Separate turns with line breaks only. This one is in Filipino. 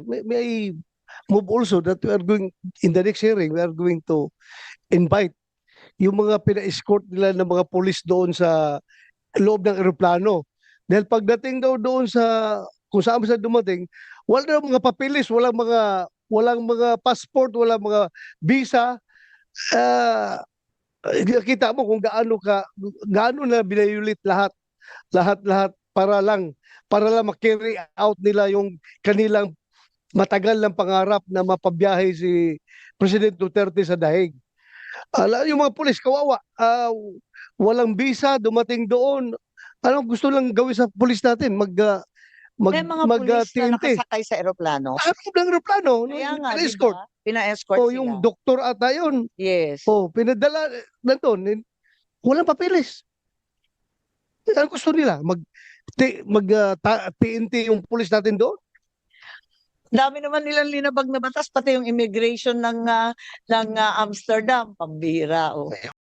may move also that we are going, in the next hearing, we are going to invite yung mga pina-escort nila ng mga police doon sa loob ng eroplano. Dahil pagdating daw doon sa kung saan sila dumating, wala daw mga papeles, walang mga passport, walang mga visa. Ah, kita mo kung gaano na binayulit lahat para lang ma-carry out nila yung kanilang matagal ng pangarap na mapabiyahe si President Duterte sa daig. Yung mga pulis kawawa, walang visa, dumating doon. Anong gusto lang gawin sa pulis natin?
May mga pulis na
TNT.
nakasakay sa eroplano.
Harap ng eroplano,
Kaya nga, di
escort.
ba? Pina-escort
O
sila.
yung doktor ata yun.
Yes.
O pinadala nandun. Walang papeles. Ano gusto nila? TNT yung pulis natin doon?
Dami naman nilang linabag na batas, pati yung immigration ng Amsterdam, pambihira. Oh.